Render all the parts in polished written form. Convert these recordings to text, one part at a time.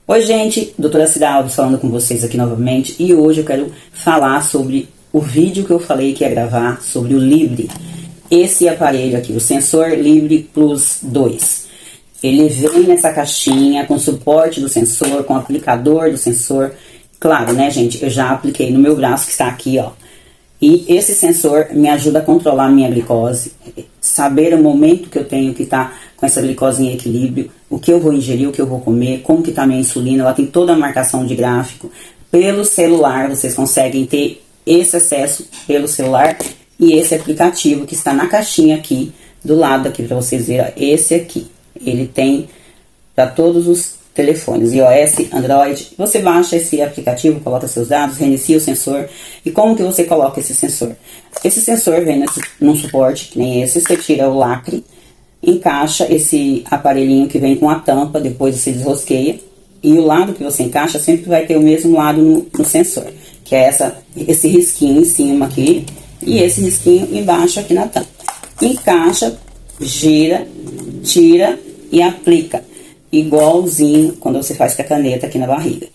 Oi gente, doutora Cida Alves falando com vocês aqui novamente e hoje eu quero falar sobre o vídeo que eu falei que ia gravar sobre o Libre. Esse aparelho aqui, o Sensor Libre Plus 2. Ele vem nessa caixinha com suporte do sensor, com aplicador do sensor. Claro, né gente, eu já apliquei no meu braço que está aqui, ó. E esse sensor me ajuda a controlar a minha glicose, saber o momento que eu tenho que estar com essa glicose em equilíbrio, o que eu vou ingerir, o que eu vou comer, como que está a minha insulina. Ela tem toda a marcação de gráfico. Pelo celular, vocês conseguem ter esse acesso pelo celular e esse aplicativo que está na caixinha aqui, do lado aqui, para vocês verem, esse aqui. Ele tem para todos os telefones, iOS, Android. Você baixa esse aplicativo, coloca seus dados, reinicia o sensor. E como que você coloca esse sensor? Esse sensor vem num suporte, que nem esse. Você tira o lacre, encaixa esse aparelhinho que vem com a tampa, depois você desrosqueia. E o lado que você encaixa sempre vai ter o mesmo lado no sensor, que é esse risquinho em cima aqui e esse risquinho embaixo aqui na tampa. Encaixa, gira, tira e aplica. Igualzinho quando você faz com a caneta aqui na barriga.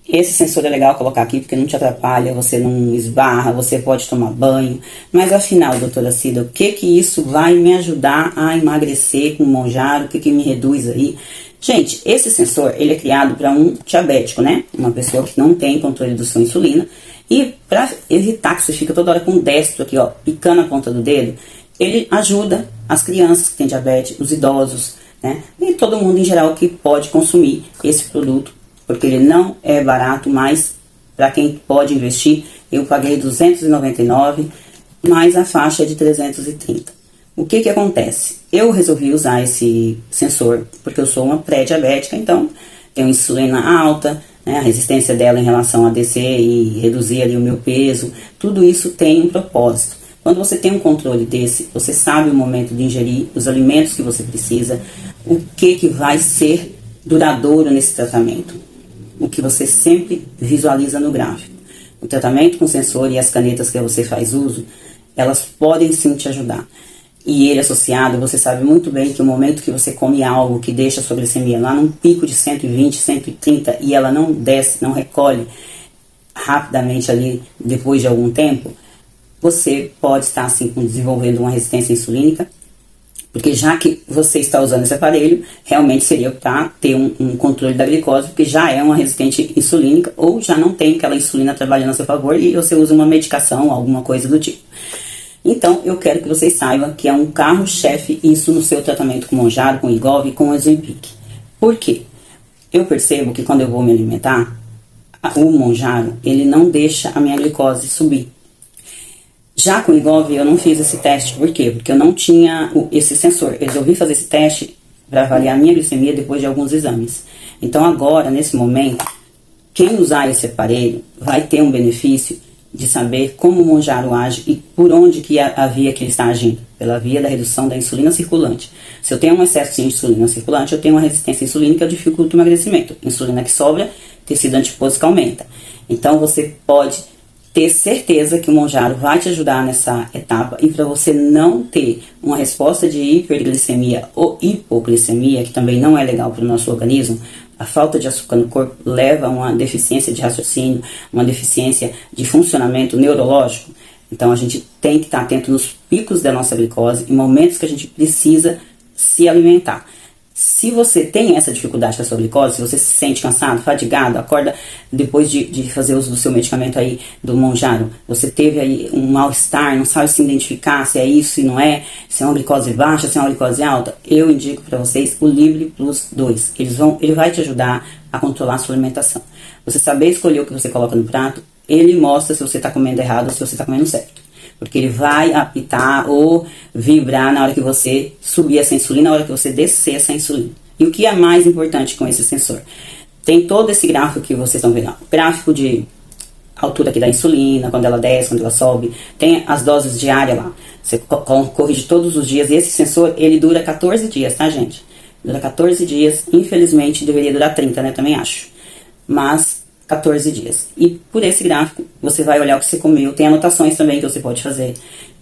Esse sensor é legal colocar aqui porque não te atrapalha, você não esbarra, você pode tomar banho. Mas afinal, doutora Cida, o que que isso vai me ajudar a emagrecer com o Mounjaro? O que que me reduz aí? Gente, esse sensor, ele é criado para um diabético, né? Uma pessoa que não tem controle da sua insulina. E para evitar que você fique toda hora com o destro aqui, ó, picando a ponta do dedo, ele ajuda as crianças que têm diabetes, os idosos, né? E todo mundo em geral que pode consumir esse produto, porque ele não é barato, mas para quem pode investir, eu paguei R$299, mais a faixa de 330. O que que acontece? Eu resolvi usar esse sensor porque eu sou uma pré-diabética, então tenho insulina alta, né? A resistência dela em relação a descer e reduzir ali o meu peso, tudo isso tem um propósito. Quando você tem um controle desse, você sabe o momento de ingerir os alimentos que você precisa, o que vai ser duradouro nesse tratamento, o que você sempre visualiza no gráfico. O tratamento com sensor e as canetas que você faz uso, elas podem sim te ajudar. E ele associado, você sabe muito bem que o momento que você come algo que deixa a sua glicemia lá num pico de 120, 130 e ela não desce, não recolhe rapidamente ali depois de algum tempo, você pode estar assim desenvolvendo uma resistência insulínica, porque já que você está usando esse aparelho, realmente seria para ter um controle da glicose, porque já é uma resistente insulínica ou já não tem aquela insulina trabalhando a seu favor e você usa uma medicação, alguma coisa do tipo. Então, eu quero que vocês saibam que é um carro-chefe isso no seu tratamento com o Mounjaro, com o Wegovy e com o Ozempic. Por quê? Eu percebo que quando eu vou me alimentar, o Mounjaro, ele não deixa a minha glicose subir. Já com o Wegovy eu não fiz esse teste, por quê? Porque eu não tinha esse sensor. Eu resolvi fazer esse teste para avaliar a minha glicemia depois de alguns exames. Então agora, nesse momento, quem usar esse aparelho vai ter um benefício de saber como o Mounjaro age e por onde que a via que ele está agindo. Pela via da redução da insulina circulante. Se eu tenho um excesso de insulina circulante, eu tenho uma resistência insulínica que dificulta o emagrecimento. Insulina que sobra, tecido adiposo que aumenta. Então você pode ter certeza que o Mounjaro vai te ajudar nessa etapa e para você não ter uma resposta de hiperglicemia ou hipoglicemia, que também não é legal para o nosso organismo. A falta de açúcar no corpo leva a uma deficiência de raciocínio, uma deficiência de funcionamento neurológico. Então a gente tem que estar atento nos picos da nossa glicose, em momentos que a gente precisa se alimentar. Se você tem essa dificuldade com a sua glicose, se você se sente cansado, fadigado, acorda depois de fazer uso do seu medicamento aí, do Mounjaro, você teve aí um mal-estar, não sabe se identificar se é isso, se não é, se é uma glicose baixa, se é uma glicose alta, eu indico para vocês o Libre Plus 2. Ele vai te ajudar a controlar a sua alimentação. Você saber escolher o que você coloca no prato, ele mostra se você está comendo errado ou se você está comendo certo. Porque ele vai apitar ou vibrar na hora que você subir essa insulina, na hora que você descer essa insulina. E o que é mais importante com esse sensor? Tem todo esse gráfico que vocês estão vendo. Gráfico de altura aqui da insulina, quando ela desce, quando ela sobe. Tem as doses diárias lá. Você corrige todos os dias. E esse sensor, ele dura 14 dias, tá, gente? Dura 14 dias. Infelizmente, deveria durar 30, né? Também acho. Mas 14 dias. E por esse gráfico, você vai olhar o que você comeu. Tem anotações também que você pode fazer.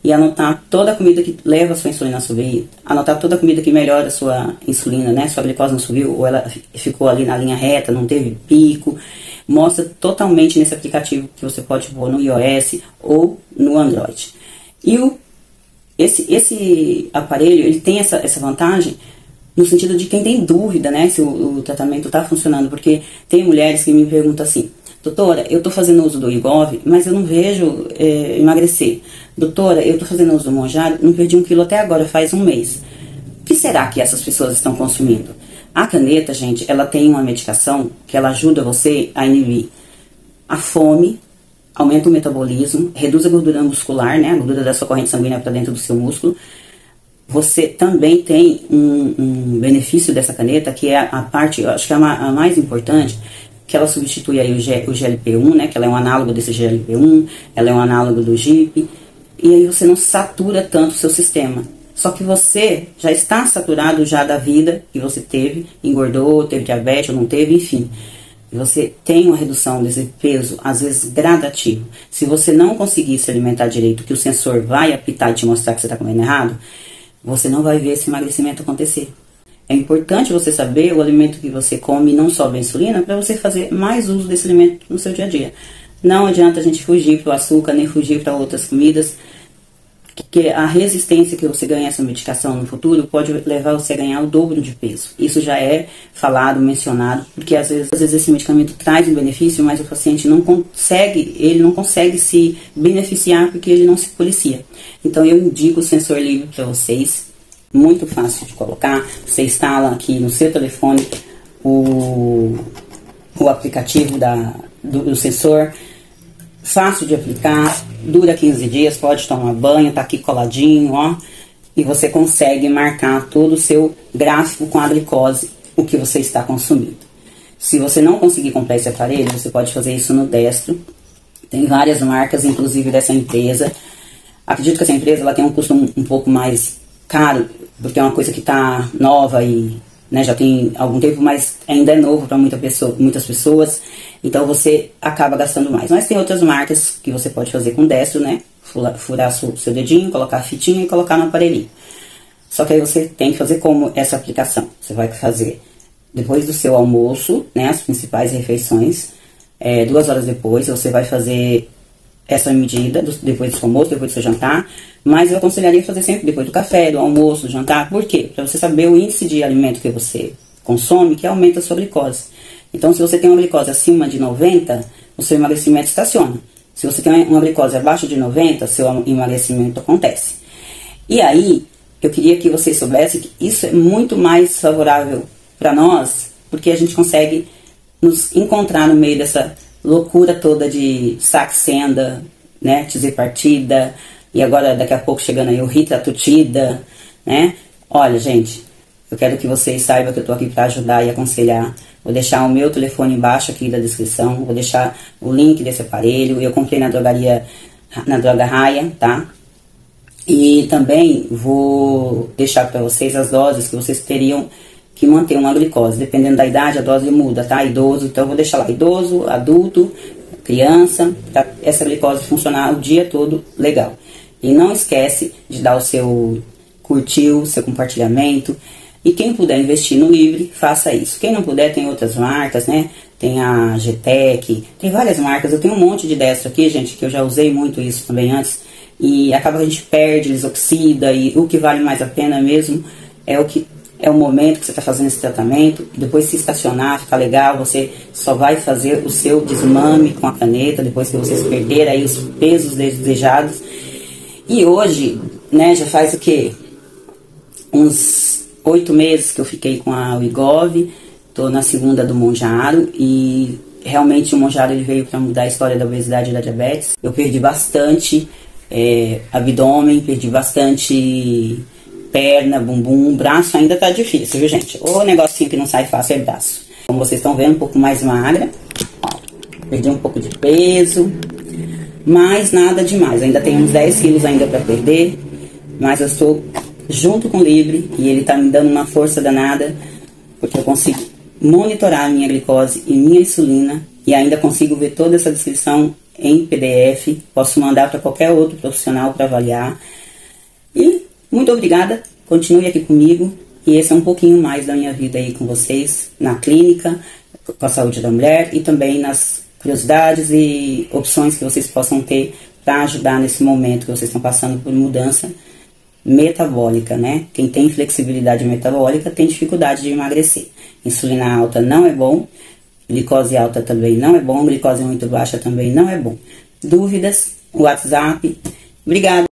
E anotar toda a comida que leva a sua insulina a subir. Anotar toda a comida que melhora a sua insulina, né? Sua glicose não subiu, ou ela ficou ali na linha reta, não teve pico. Mostra totalmente nesse aplicativo que você pode pôr no iOS ou no Android. E esse aparelho, ele tem essa vantagem no sentido de quem tem dúvida, né, se o tratamento está funcionando, porque tem mulheres que me perguntam assim: doutora, eu estou fazendo uso do Wegovy, mas eu não vejo emagrecer. Doutora, eu estou fazendo uso do Mounjaro, não perdi 1 quilo até agora, faz um mês. O que será que essas pessoas estão consumindo? A caneta, gente, ela tem uma medicação que ela ajuda você a inibir a fome, aumenta o metabolismo, reduz a gordura muscular, né, a gordura da sua corrente sanguínea para dentro do seu músculo. Você também tem um benefício dessa caneta, que é a parte, eu acho que é a mais importante, que ela substitui aí o GLP-1, né, que ela é um análogo desse GLP-1, ela é um análogo do GIP, e aí você não satura tanto o seu sistema. Só que você já está saturado já da vida que você teve, engordou, teve diabetes ou não teve, enfim. E você tem uma redução desse peso, às vezes gradativo. Se você não conseguir se alimentar direito, que o sensor vai apitar e te mostrar que você está comendo errado, você não vai ver esse emagrecimento acontecer. É importante você saber o alimento que você come, não só a insulina, para você fazer mais uso desse alimento no seu dia a dia. Não adianta a gente fugir para o açúcar, nem fugir para outras comidas, que a resistência que você ganha essa medicação no futuro pode levar você a ganhar o dobro de peso. Isso já é falado, mencionado, porque às vezes esse medicamento traz um benefício, mas o paciente não consegue se beneficiar porque ele não se policia. Então eu indico o Sensor Livre para vocês, muito fácil de colocar. Você instala aqui no seu telefone o aplicativo do sensor, fácil de aplicar, dura 15 dias, pode tomar banho, tá aqui coladinho, ó. E você consegue marcar todo o seu gráfico com a glicose, o que você está consumindo. Se você não conseguir comprar esse aparelho, você pode fazer isso no Destro. Tem várias marcas, inclusive dessa empresa. Acredito que essa empresa ela tem um custo um pouco mais caro, porque é uma coisa que tá nova e, né, já tem algum tempo, mas ainda é novo para muitas pessoas. Então você acaba gastando mais. Mas tem outras marcas que você pode fazer com Destro, né? Furar seu dedinho, colocar a fitinha e colocar no aparelhinho. Só que aí você tem que fazer como essa aplicação. Você vai fazer depois do seu almoço, né? As principais refeições. 2 horas depois você vai fazer essa medida, depois do seu almoço, depois do seu jantar. Mas eu aconselharia fazer sempre depois do café, do almoço, do jantar. Por quê? Para você saber o índice de alimento que você consome, que aumenta a sua glicose. Então, se você tem uma glicose acima de 90, o seu emagrecimento estaciona. Se você tem uma glicose abaixo de 90, seu emagrecimento acontece. E aí, eu queria que vocês soubessem que isso é muito mais favorável para nós, porque a gente consegue nos encontrar no meio dessa loucura toda de Saxenda, né, Tirzepatida, e agora daqui a pouco chegando aí o Ritatrutida, né? Olha, gente, eu quero que vocês saibam que eu tô aqui para ajudar e aconselhar. Vou deixar o meu telefone embaixo aqui da descrição, vou deixar o link desse aparelho. Eu comprei na Droga Raia, tá? E também vou deixar para vocês as doses que vocês teriam que manter uma glicose. Dependendo da idade, a dose muda, tá? Idoso, então eu vou deixar lá idoso, adulto, criança, para essa glicose funcionar o dia todo legal. E não esquece de dar o seu curtir, o seu compartilhamento. E quem puder investir no Livre, faça isso. Quem não puder, tem outras marcas, né? Tem a GTEC, tem várias marcas. Eu tenho um monte de Destro aqui, gente, que eu já usei muito isso também antes. E acaba que a gente perde, eles oxida. E o que vale mais a pena mesmo é o momento que você está fazendo esse tratamento. Depois, se estacionar, ficar legal, você só vai fazer o seu desmame com a caneta, depois que vocês perderem aí os pesos desejados. E hoje, né, já faz o quê? Uns 8 meses que eu fiquei com a Wegovy, tô na segunda do Mounjaro e realmente o Mounjaro ele veio para mudar a história da obesidade e da diabetes. Eu perdi bastante abdômen, perdi bastante perna, bumbum, braço ainda tá difícil, viu, gente? O negocinho que não sai fácil é braço. Como vocês estão vendo, um pouco mais magra, ó, perdi um pouco de peso, mas nada demais. Ainda tem uns 10 quilos ainda para perder, mas eu estou junto com o Livre e ele tá me dando uma força danada, porque eu consigo monitorar a minha glicose e minha insulina, e ainda consigo ver toda essa descrição em PDF, posso mandar para qualquer outro profissional para avaliar. E muito obrigada, continue aqui comigo, e esse é um pouquinho mais da minha vida aí com vocês, na clínica, com a saúde da mulher, e também nas curiosidades e opções que vocês possam ter para ajudar nesse momento que vocês estão passando por mudança metabólica, né? Quem tem flexibilidade metabólica tem dificuldade de emagrecer. Insulina alta não é bom, glicose alta também não é bom, glicose muito baixa também não é bom. Dúvidas? WhatsApp. Obrigada.